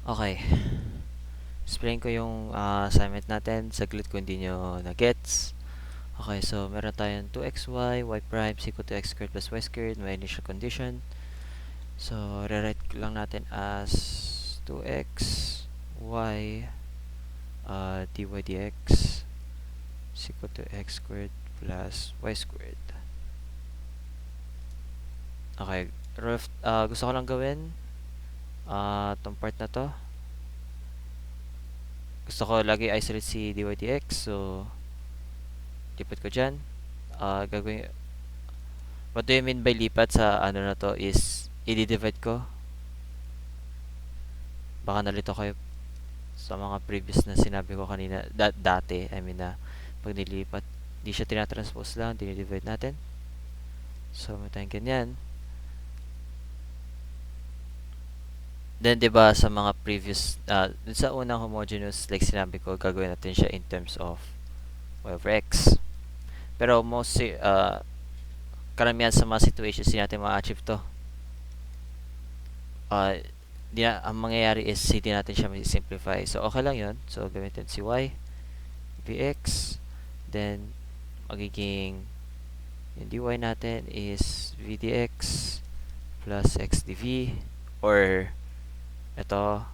Okay. Explain ko yung assignment natin. Saglit kung hindi nyo na-gets. Okay, so meron tayong 2xy, y prime is equal to x squared plus y squared, may initial condition. So, rewrite lang natin as 2x, y, dy dx is equal to x squared plus y squared. Okay, gusto ko lang gawin tong part na to. Gusto ko lagi isolate si dy dx, so lipat ko dyan. Gagawin, what do you mean by lipat sa ano na to is i-divide ko. Baka nalito kayo sa mga previous na sinabi ko kanina, dati, I mean na pag nilipat, di siya tinatranspose lang, dinidivide natin. So, may tayong ganyan. Then, di ba sa mga previous, dun sa unang homogeneous, like sinabi ko, gagawin natin siya in terms of y over x. Pero mostly, karamihan sa mga situations, hindi natin ma-achieve to. Ang mangyayari is hindi natin siya simplify. So, okay lang yun. So, gamitin si y, vx, then, magiging yung dy natin is v dx plus x dv, or ito,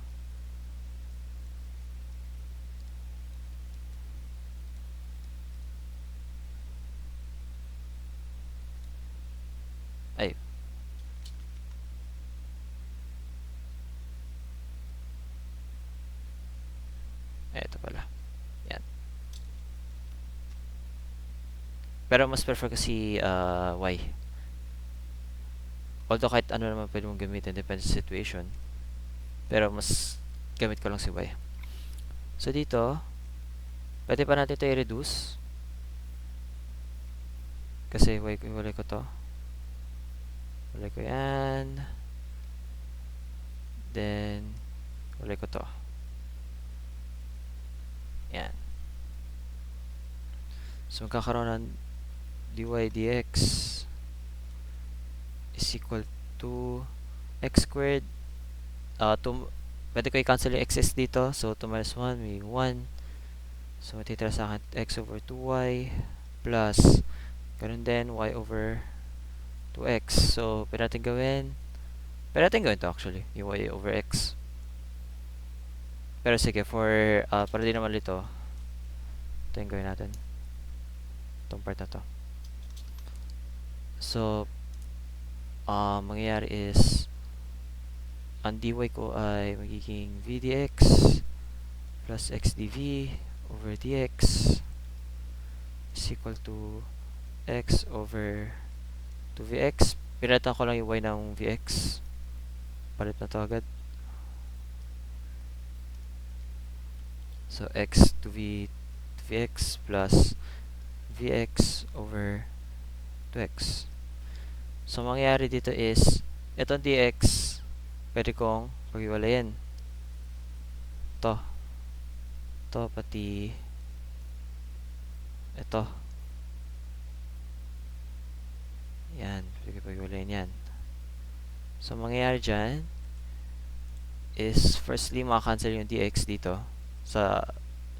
ay, ito pala. Yan. Pero mas prefer ko si y. Although kahit ano naman pwede mong gamitin, depende sa situation. Pero mas gamit ko lang si y. So dito, pwede pa natin ito i-reduce. Kasi walay ko to. Walay ko yan. Then, walay ko to. Yan. So magkakaroon ng dy dx is equal to x squared. Pwede ko i-cancel yung x's dito. So, 2 minus 1 may 1. So, matitira sa akin x over 2y plus ganun din y over 2x. So, pwede natin gawin to actually, yung y over x. Pero sige, para di naman lito, ito yung gawin natin. Itong part na to. So, mangyayari is, ang dy ko ay magiging v dx plus x dv over dx is equal to x over 2vx. Pinalitan ko lang yung y ng vx. Palit na to agad. So, x to vx plus vx over 2x. So, mangyayari dito is, itong dx, pwede kong pag-iwalayin. Ito, pati ito. Yan, pwede pag-iwalayin yan. So, mangyayari dyan is, firstly, maka-cancel yung dx dito sa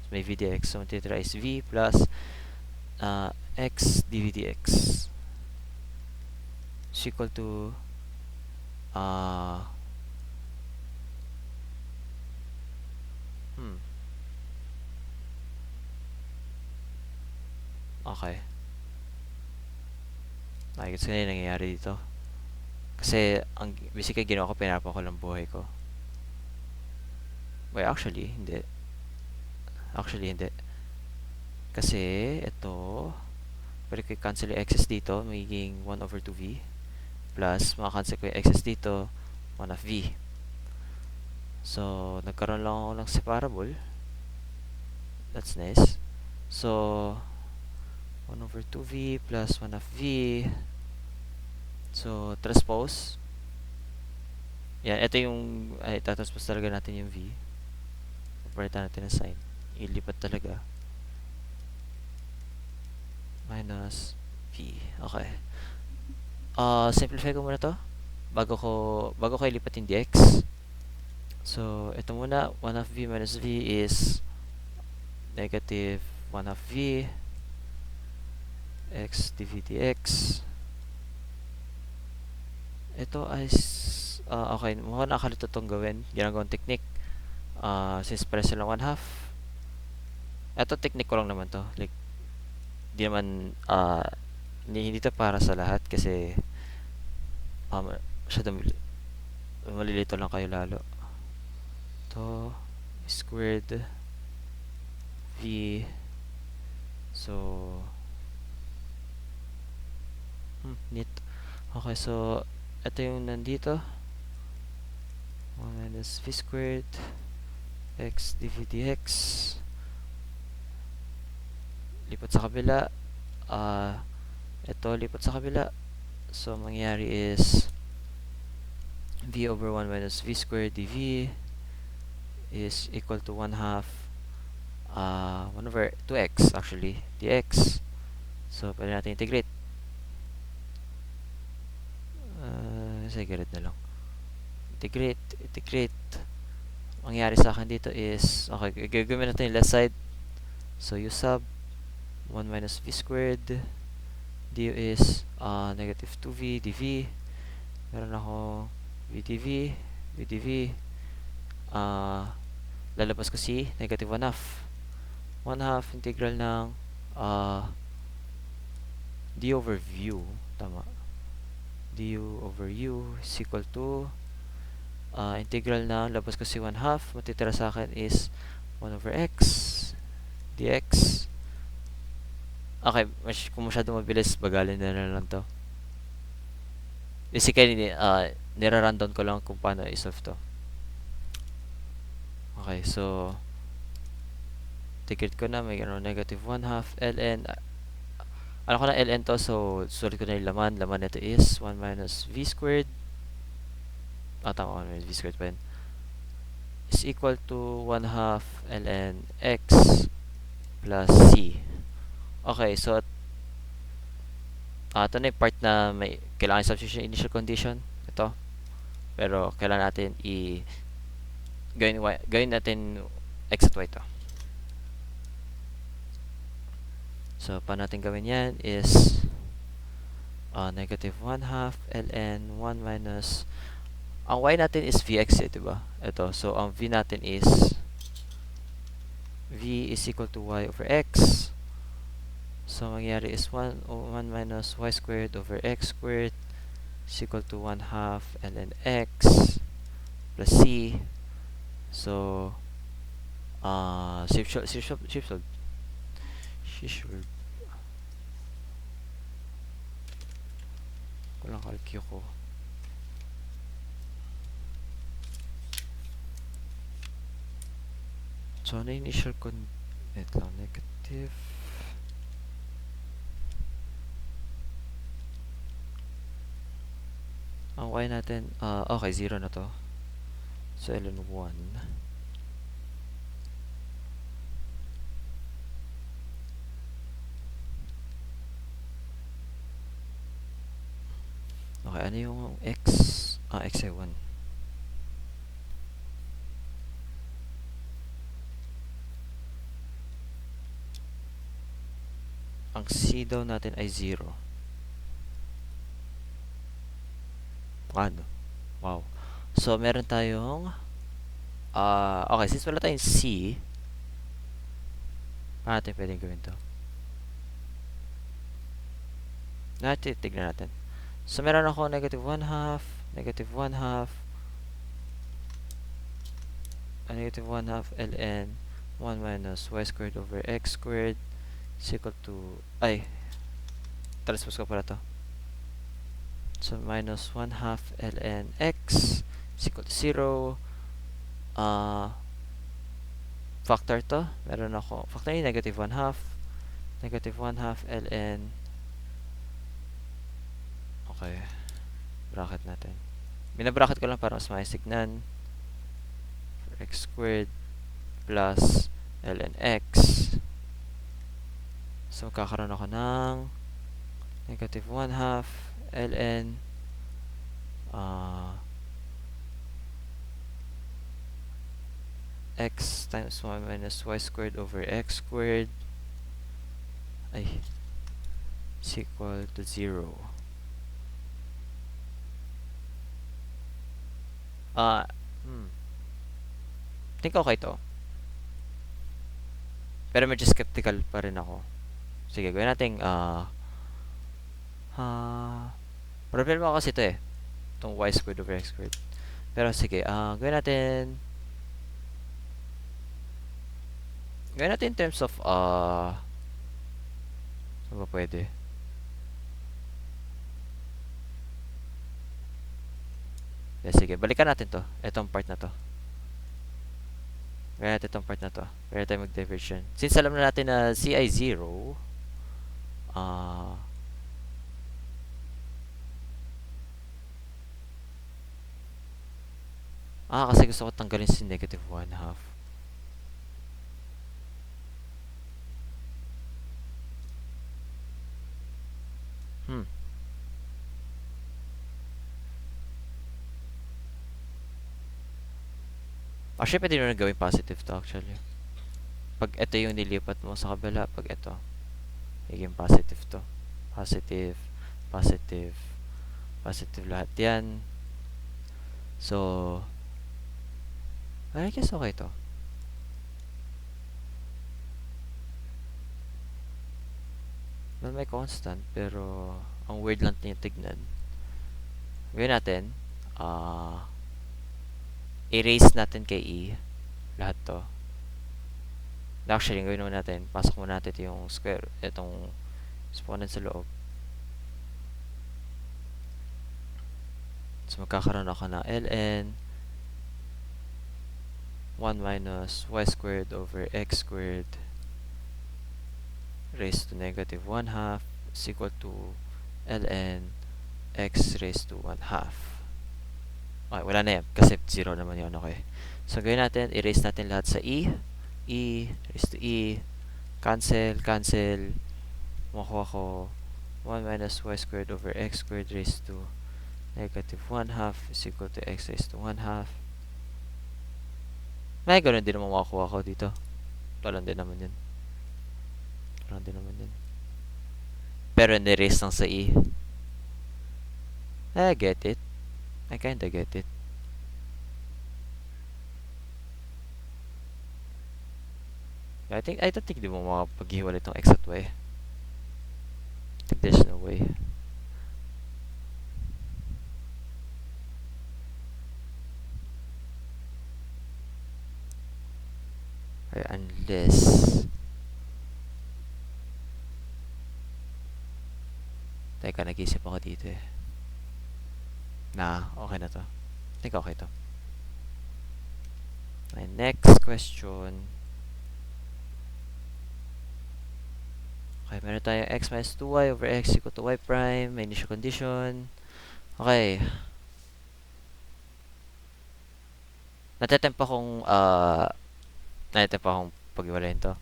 may v dx. So, matitira is v plus x dv dx is equal to okay. Nakikita ko na yung nangyayari dito. Kasi, basically, ginawa ko, pinapa ko lang buhay ko. Well, actually, hindi. Kasi, ito, pwede ko i-cancel yung x's dito, magiging 1 over 2v, plus, maka-cancel ko yung x's dito, 1 of v. So, nagkaroon lang ako ng separable. That's nice. So, 1 over 2v plus 1 of v. So, transpose. Yan, ito yung, tatranspose talaga natin yung v. Papalitan natin ang sign. Ilipat talaga. Minus v. Okay. Simplify ko muna to. Bago ko ilipat yung dx. So, ito muna, 1 half v minus v is negative 1 half v x dv dx. Ito ay, okay, mukhang nakalito itong gawin. Ginagawang technique. Since pala silang 1 half. Ito, technique ko lang naman to. Like, di naman, hindi to para sa lahat kasi, masyadong malilito lang kayo lalo. To squared v. So, neat. Okay, so, ito yung nandito. 1 minus v squared x dv dx. Lipat sa kabila. Ito, lipat sa kabila. So, mangyayari is v over 1 minus v squared dv is equal to 1 half 1 over 2x actually, dx. So, pwede natin integrate. Integrate na lang. Integrate. Mangyayari sa akin dito is, okay, gagawin natin yung left side. So, u sub 1 minus v squared du is negative 2v dv. Meron ako v dv. Lalabas ko si negative 1 half. 1 half integral ng d over u. Tama. du over u is equal to integral na labas ko si 1 half. Matitira sa akin is 1 over x dx. Okay, kung masyado mabilis, bagalin na lang to. Basically, nira-rundown ko lang kung paano i-solve to. Okay, so integrate ko na, may negative 1 half ln. Alam ko na ln to, so sulit ko na yung laman. Laman nito is 1 minus v squared. Tama, 1 minus v squared pa yun. Is equal to 1 half ln x plus c. Okay, so ito na yung part na may kailangan substitution initial condition. Ito. Pero kailangan natin gawin natin x at y to. So, paano natin gawin yan is negative 1 half ln 1 minus, ang y natin is vx diba? Ito. So, ang v natin is v is equal to y over x. So, mangyayari is 1 minus y squared over x squared is equal to 1 half ln x plus c. So, shift solve. Kulang calcu ko. So, ano yung initial negative. Ang y natin, okay, 0 na to. So, ln 1. Okay, ano yung x? X ay 1. Ang c daw natin ay 0. Ano? Wow. So, meron tayong okay, since wala tayong c, paano natin pwedeng gawin to? Tignan natin. So, meron ako negative 1 half, negative 1 half, negative 1 half ln 1 minus y squared over x squared is equal to, transpose ko pala to. So, minus 1 half ln x is equal to 0. Factor to. Meron ako, factor yung negative 1 half. Negative 1 half ln. Okay. Bracket natin. Binabracket ko lang para mas maayos tignan. X squared plus ln x. So, kakaroon ako ng negative 1 half ln x times y minus y squared over x squared ay is equal to 0. Ah, think okay to. Pero medyo skeptical pa rin ako. Sige, gawin natin, problema kasi ito eh. Itong y squared over x squared. Pero sige, gawin natin in terms of, ano ba pwede? Sige, balikan natin to. Itong part na to. Gawin natin itong part na to. Gawin natin mag-diversion. Since alam na natin na ci 0, kasi gusto ko tanggalin si negative 1 half. Actually, pwede nyo na gawin positive to actually. Pag ito yung nilipat mo sa kabila, pag ito, higing positive to. Positive, positive, positive lahat yan. So, I guess okay to. Well, may constant, pero ang weird lang niya tignan. Gawin natin, erase natin kay E, lahat to. Actually, gawin naman natin, pasok mo natin yung square, itong exponent sa loob. So, magkakaroon ako na ln 1 minus y squared over x squared raised to negative 1 half is equal to ln x raised to 1 half. Okay, wala na yan. Kasi 0 naman yun. Okay. So, gawin natin, erase natin lahat sa e. E, raised to e. Cancel, cancel. Makuha ko 1 minus y squared over x squared raised to negative 1 half is equal to x raised to 1 half. May ganun din naman makakuha ko dito. Talan din naman yun. Talan din naman yun. Pero ni-erase lang sa e. I get it. I kinda get it. I don't think di mo makapaghiwalay itong x at y. I think there's no way. Okay, unless... Teka, nag-isip ako dito eh. Okay na to. I think okay to. My next question. Okay, meron tayo x minus 2y over x equal to y prime. May initial condition. Okay. Natatempa akong pag-iwalayin to.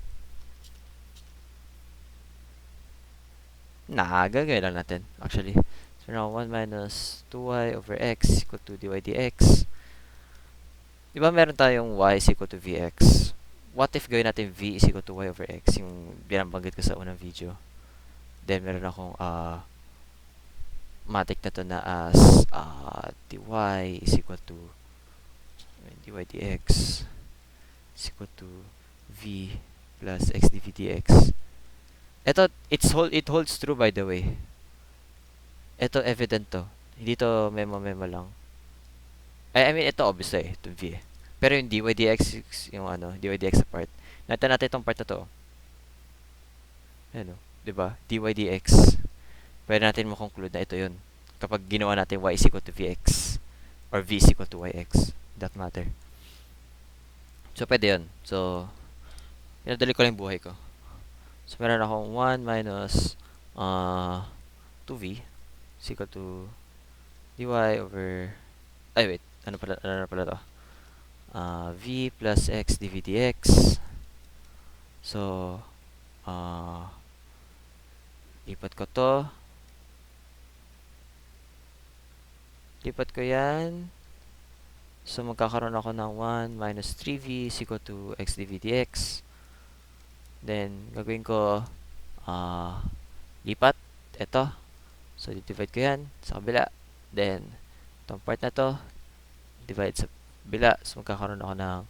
Gagawin lang natin, actually. So now, 1 minus 2y over x equal to dy dx. Diba meron tayong y is equal to vx? What if gawin natin v is equal to y over x? Yung binabanggit ko sa unang video. Then, meron akong matik na to na as dy is equal to dy dx is equal to v plus x dv dx. Ito, it holds true by the way. Ito evident to. Hindi to memo lang. I mean, ito obvious eh, ito v. Pero yung dy dx, yung dy dx sa part. Natin itong part na to. Ano, 'di ba? Dy dx. Pwede natin mo-conclude na ito 'yun. Kapag ginawa natin y is equal to vx or v is equal to yx, that matter. So pwede 'yun. So pinadali ko lang yung buhay ko. So, meron akong 1 minus 2v is equal to dy over... Ay, wait. Ano pala to? V plus x dv dx. So, lipat ko to. Lipat ko yan So, magkakaroon ako ng 1 minus 3v is equal to x dv dx. Then, gagawin ko, lipat. Ito. So, divide ko yan sa kabila. Then, itong part na to, divide sa kabila. So, magkakaroon ako ng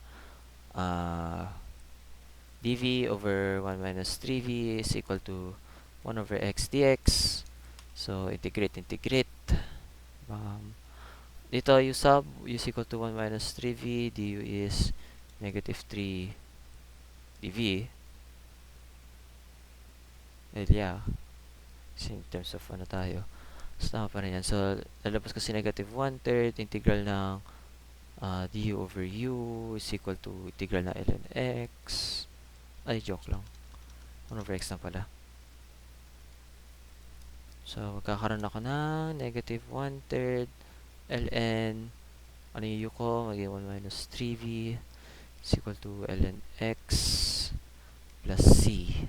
dv over 1 minus 3v is equal to 1 over x dx. So, integrate. Dito, u sub is equal to 1 minus 3v, du is negative 3 dv. And yeah, in terms of ano tayo. So, tama pa rin yan. So, lalabas kasi negative 1/3 integral ng du over u is equal to integral ng ln x. Ay, joke lang. 1 over x na pala. So, magkakaroon ako ng negative 1/3 ln, ano yung u ko? Magiging 1 minus 3v is equal to ln x plus c.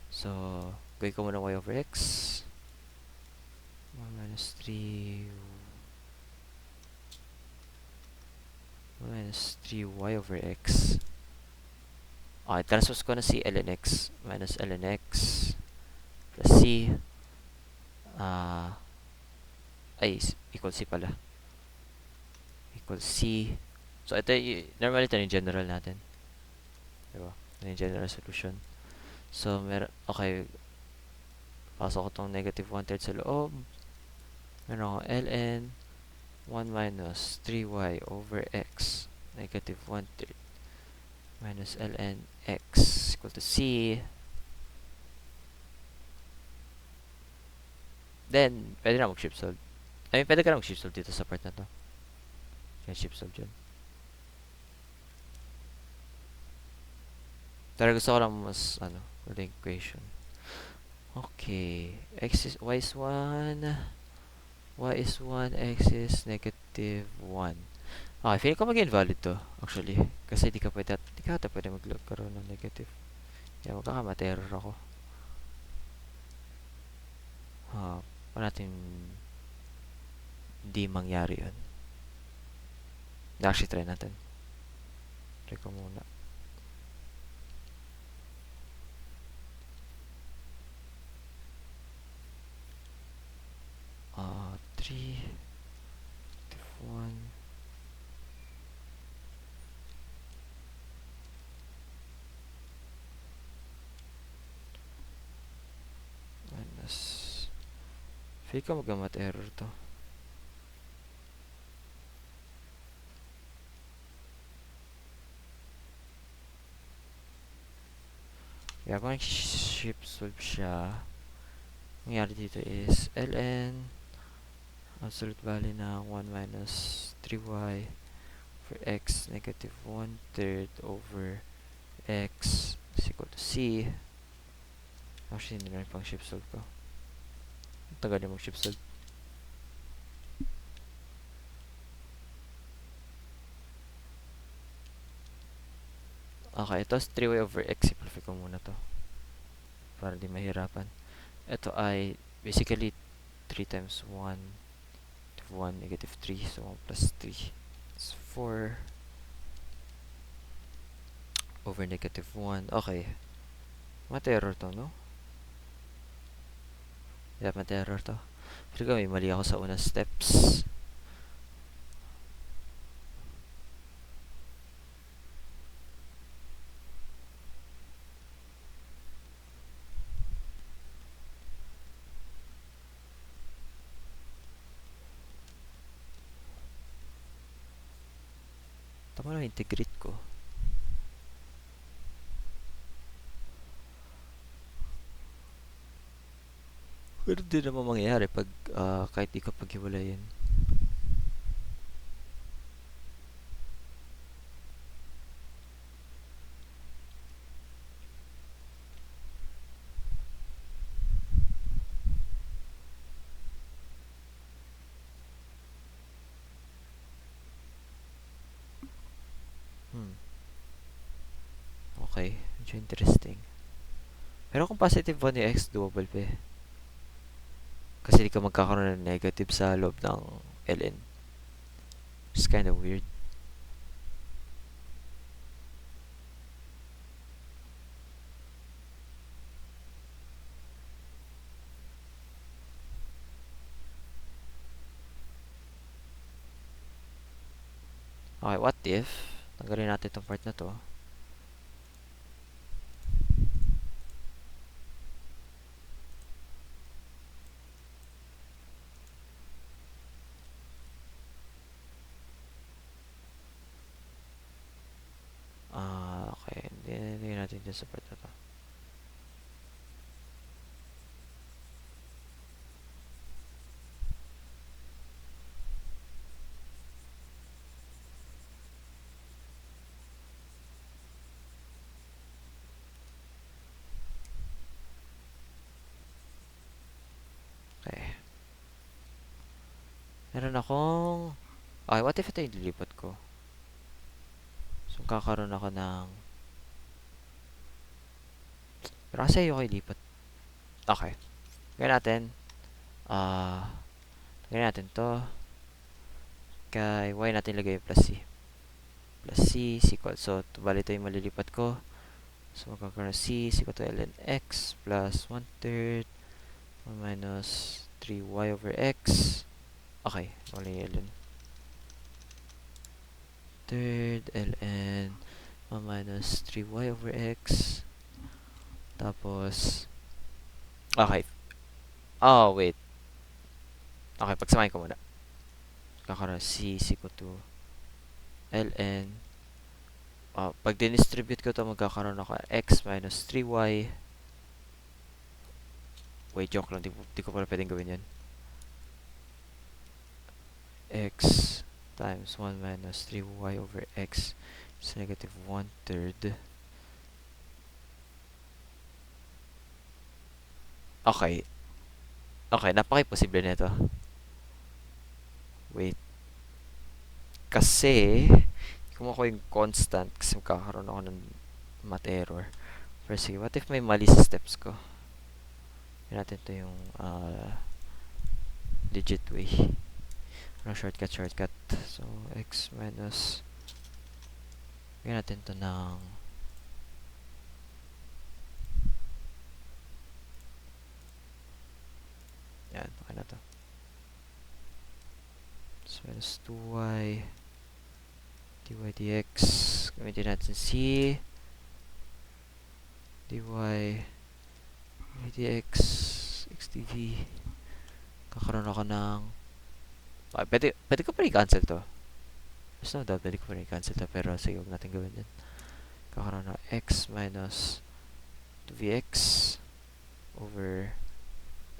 So, gawin ko muna y over x. 1 minus 3 y over x. Okay, transpose ko na si ln x minus ln x plus c. Ay, equal c pala. Equal c. So, ito, normally ito yung general natin. Diba? Ito yung general solution. So, okay. Pasok ko itong negative 1/3 sa loob. Meron ako ln 1 minus 3y over x negative 1/3 minus ln x equal to c. Then, pwede na mag-shift solve. I mean, pwede ka na mag-shift solve dito sa part na to. Kaya shift solve dyan. Pero gusto ko lang mas, with the equation. Okay. Y is 1. Y is 1. X is negative 1. Okay, feeling ko mag-invalid to, actually. Kasi di ka pwede magkaroon ng negative. Kaya magkakama-terror ako. Pa natin di mangyari yun. Actually, try natin. Try ko muna. Three, 1 minus. Feel ko mag-mat error to. Kaya kung shift solve siya, nangyari dito is ln absolute value na 1 minus 3y for x negative 1/3 over x is equal to c. Actually, hindi na rin pang shift solve ko. Tagal yung mag-shift solve. Okay, ito is 3y over x. Simplify ko muna to para di mahirapan. Ito ay basically 3 times 1 negative 3. So 1 plus 3 is 4 over negative 1. Okay. Mat-error to, no? Yeah, mat-error to. Pero may mali ako sa unang steps. Tama na integrate ko. Pero di naman mangyayari pag kahit di ka paghiwalayin. Okay, medyo interesting. Pero kung positive 1 yung x, doable pa eh. Kasi di ka magkakaroon ng negative sa loob ng ln. kind of weird. Okay, what if tanggalin natin itong part na to. Okay, hindi natin dyan sa part na to. Okay. Meron akong... Okay, what if ito yung lilipat ko? So, kakaroon ako ng... Pero kasi ayoko ilipat. Okay. Gawin natin. Gawin natin to. Kay y natin lagay yung plus c. Plus c is equal. So, bali ito yung malilipat ko. So, magkakaroon c is equal to ln x plus 1/3 1 minus 3y over x. Okay, mali ln. Third ln 1 minus 3y over x. Tapos, okay. Oh, wait. Okay, pagsamahin ko muna. Kakaroon c is equal to ln. Pag dinistribute ko to, magkakaroon ako x minus 3y. Wait, joke lang. Di ko pala pwedeng gawin yan. X times 1 minus 3y over x is negative 1/3. Okay. Okay, napaka-imposible nito. Wait. Kasi, kung ako yung constant, kasi magkakaroon ako ng math error. Pero sige, what if may mali sa steps ko? Yan natin ito yung legit way. Ano, shortcut. So, x minus... Yan natin ito ng... Yan, okay na to. So, minus 2y dy dx. Gamitin natin c dy dx xdv. Kakaroon ako ng... pwede ko pa rin-cancel to. There's no doubt, pwede ko pa rin-cancel to. Pero sige, huwag natin gawin din. Kakaroon ng x minus 2vx over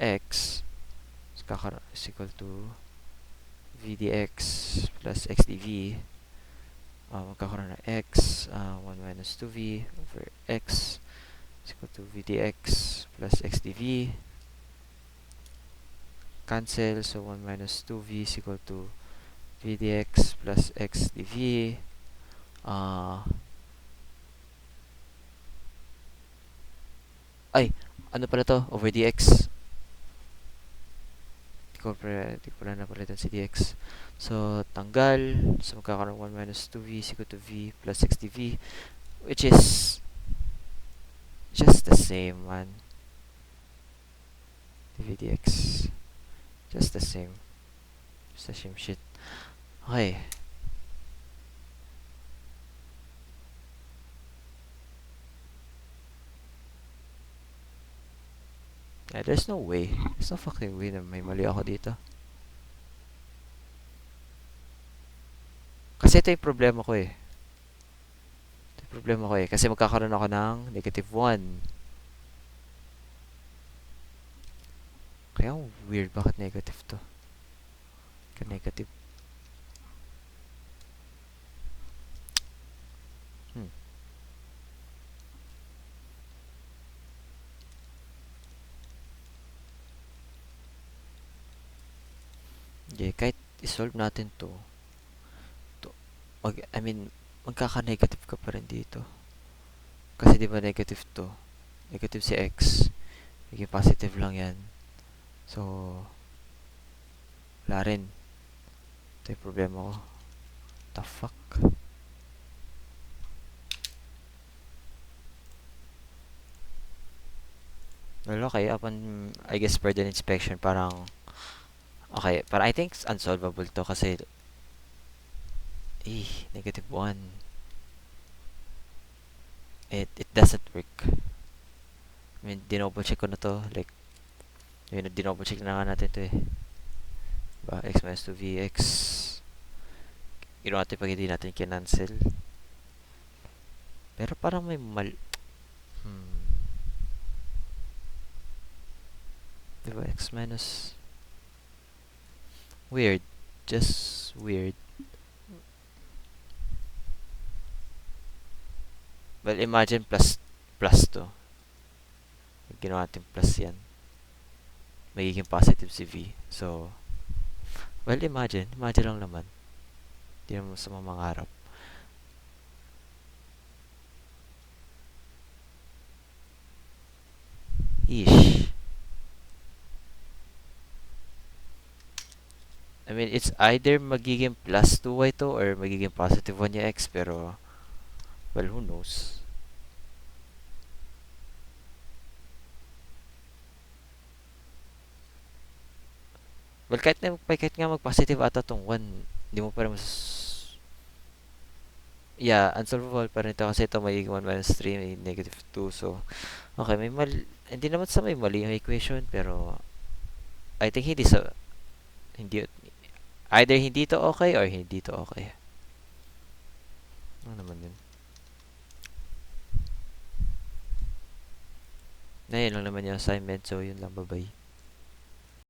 x. So, kakaroon is equal to v dx plus x dv. Magkakaroon ng x 1 minus 2v over x is equal to v dx plus x dv. Cancel, so 1 minus 2v is equal to v dx plus x dv. Ay, ano pala to? Over dx. Di ko pala napalitan si dx. So, tanggal. So, magkakaroon 1 minus 2v is equal to v plus x dv, which is just the same, man. dv dx. Just the same. Just the same shit. Okay. Yeah, there's no way. There's no fucking way na may mali ako dito. Kasi ito yung problema ko eh. Ito yung problema ko eh. Kasi magkakaroon ako ng negative 1. Kaya weird. Bakit negative to? Kaya negative. Okay, kahit isolve natin to magkaka-negative ka pa rin dito. Kasi di ba negative to? Negative si x. Maging positive lang yan. So, wala rin. Ito yung problema ko. The fuck? Well, okay, upon, I guess, further inspection, parang, okay, parang I think it's unsolvable to kasi, negative 1. It doesn't work. I mean, dinoble check ko na to, like, yun, dinoble check na nga natin to eh. Diba? X minus 2vx. Ginawa natin pag hindi natin kinancel. Pero parang may Hmm. Diba? X minus... Weird. Just weird. Well, imagine plus to. Ginawa natin plus yan. Magiging positive si V. So, well, imagine lang naman. Hindi naman sa mga mangarap. Ish. I mean, it's either magiging plus 2y to or magiging positive 1 yung x, pero, well, who knows? Well, kahit nga mag-positive ata tong 1, hindi mo pa rin yeah, unsolvable pa rin ito kasi ito may 1 minus 3, may negative 2. So, okay, may mali. Hindi naman sa may mali yung equation, pero I think hindi, either hindi to okay or hindi to okay. Ano naman yun? Na yun lang naman yung assignment, so yun lang, bye-bye.